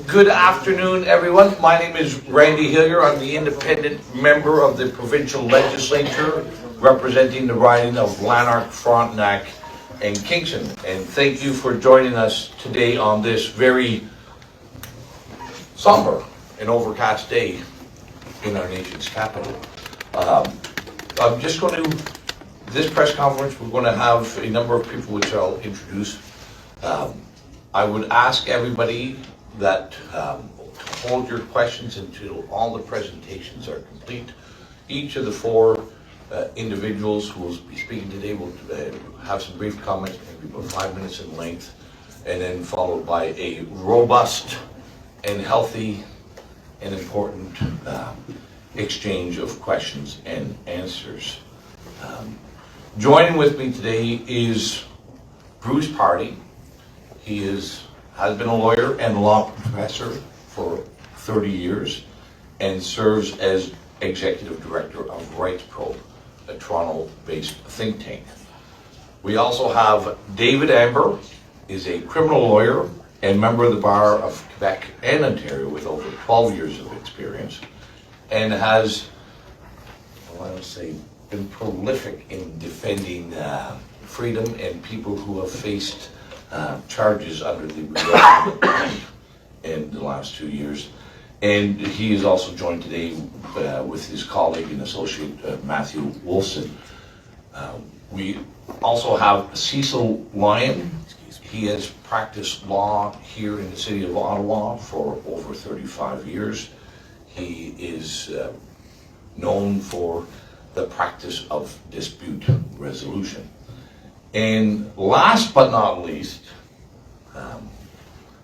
Good afternoon, everyone. My name is Randy Hillier. I'm the independent member of the provincial legislature representing the riding of Lanark, Frontenac, and Kingston. And thank you for joining us today on this very somber and overcast day in our nation's capital. I'm just going to, this press conference, we're going to have a number of people which I'll introduce. I would ask everybody that to hold your questions until all the presentations are complete. Each of the four individuals who will be speaking today will have some brief comments, maybe about 5 minutes in length, and then followed by a robust and healthy and important exchange of questions and answers. Joining with me today is Bruce Pardy. He has been a lawyer and law professor for 30 years and serves as executive director of RightsProbe, a Toronto-based think tank. We also have David Amber, is a criminal lawyer and member of the bar of Quebec and Ontario with over 12 years of experience, and has, well, I would say, been prolific in defending freedom and people who have faced charges under the Reopening Act in the last 2 years. And he is also joined today with his colleague and associate Matthew Wolfson. We also have Cecil Lyon. He has practiced law here in the city of Ottawa for over 35 years. He is known for the practice of dispute resolution. And last but not least,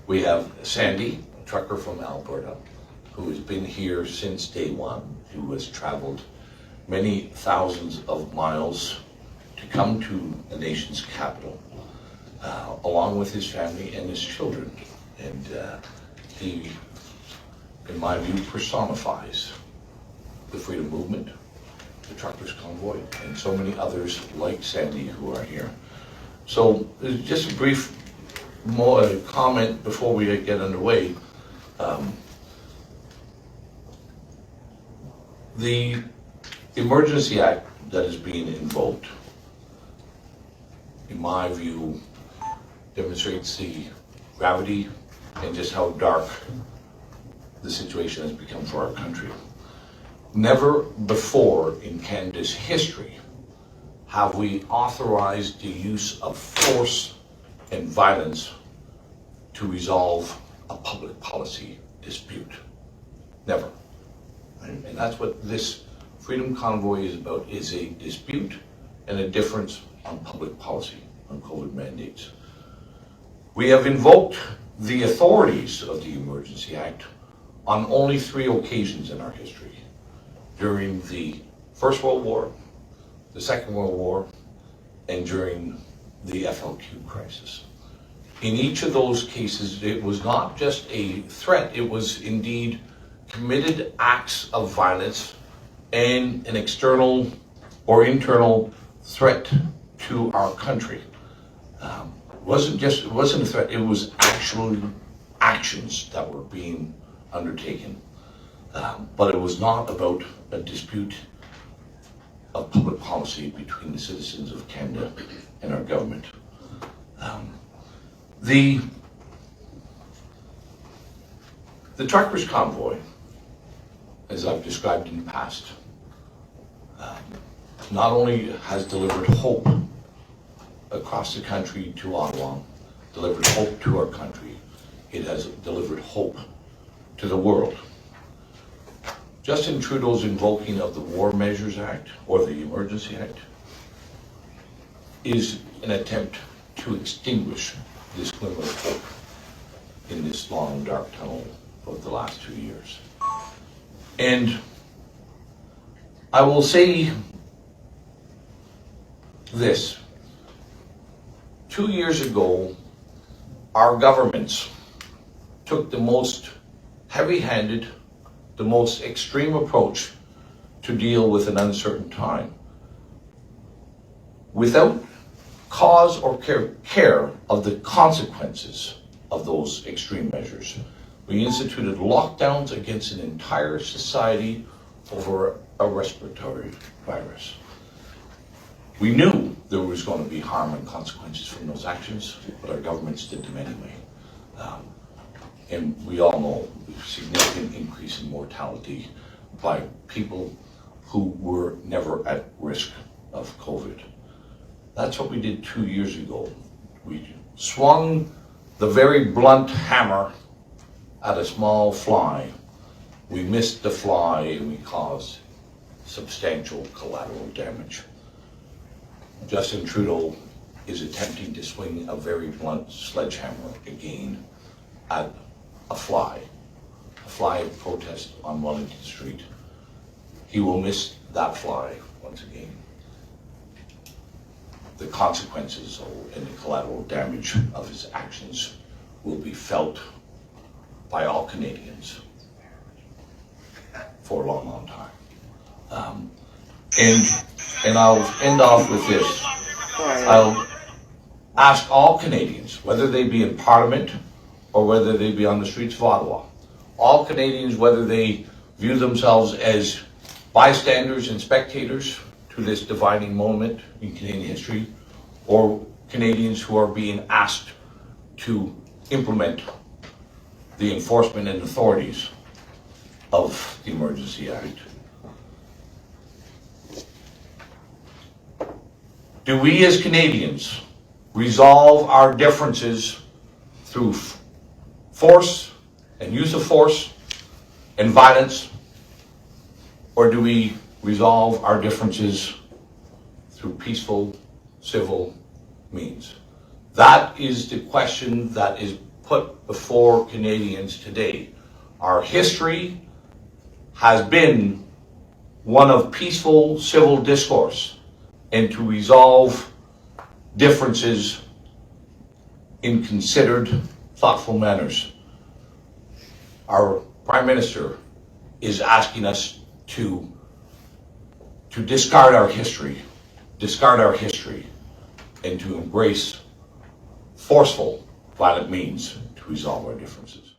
we have Sandy, a trucker from Alberta, who has been here since day one, who has traveled many thousands of miles to come to the nation's capital, along with his family and his children. And he, in my view, personifies the freedom movement, the Truckers' Convoy, and so many others like Sandy who are here. So just a brief comment before we get underway. The Emergency Act that is being invoked, in my view, demonstrates the gravity and just how dark the situation has become for our country. Never before in Canada's history have we authorized the use of force and violence to resolve a public policy dispute. Never. And that's what this Freedom Convoy is about, is a dispute and a difference on public policy, on COVID mandates. We have invoked the authorities of the Emergency Act on only 3 occasions in our history. During the First World War, the Second World War, and during the FLQ crisis. In each of those cases, it was not just a threat, it was indeed committed acts of violence and an external or internal threat to our country. It wasn't a threat, it was actually actions that were being undertaken. But it was not about a dispute of public policy between the citizens of Canada and our government. The Truckers' Convoy, as I've described in the past, not only has delivered hope across the country to Ottawa, delivered hope to our country, it has delivered hope to the world. Justin Trudeau's invoking of the War Measures Act, or the Emergency Act, is an attempt to extinguish this glimmer of hope in this long, dark tunnel of the last 2 years. And I will say this. 2 years ago, our governments took the most heavy-handed, the most extreme approach to deal with an uncertain time, without cause or care of the consequences of those extreme measures. We instituted lockdowns against an entire society over a respiratory virus. We knew there was going to be harm and consequences from those actions, but our governments did them anyway. And we all know the significant increase in mortality by people who were never at risk of COVID. That's what we did 2 years ago. We swung the very blunt hammer at a small fly. We missed the fly and we caused substantial collateral damage. Justin Trudeau is attempting to swing a very blunt sledgehammer again at a fly of protest on Wellington Street. He will miss that fly once again. The consequences and the collateral damage of his actions will be felt by all Canadians for a long, long time. And I'll end off with this. I'll ask all Canadians, whether they be in Parliament or whether they be on the streets of Ottawa, all Canadians, whether they view themselves as bystanders and spectators to this defining moment in Canadian history, or Canadians who are being asked to implement the enforcement and authorities of the Emergency Act. Do we as Canadians resolve our differences through force and use of force and violence, or do we resolve our differences through peaceful, civil means? That is the question that is put before Canadians today. Our history has been one of peaceful civil discourse and to resolve differences in considered, thoughtful manners. Our Prime Minister is asking us to discard our history, and to embrace forceful, violent means to resolve our differences.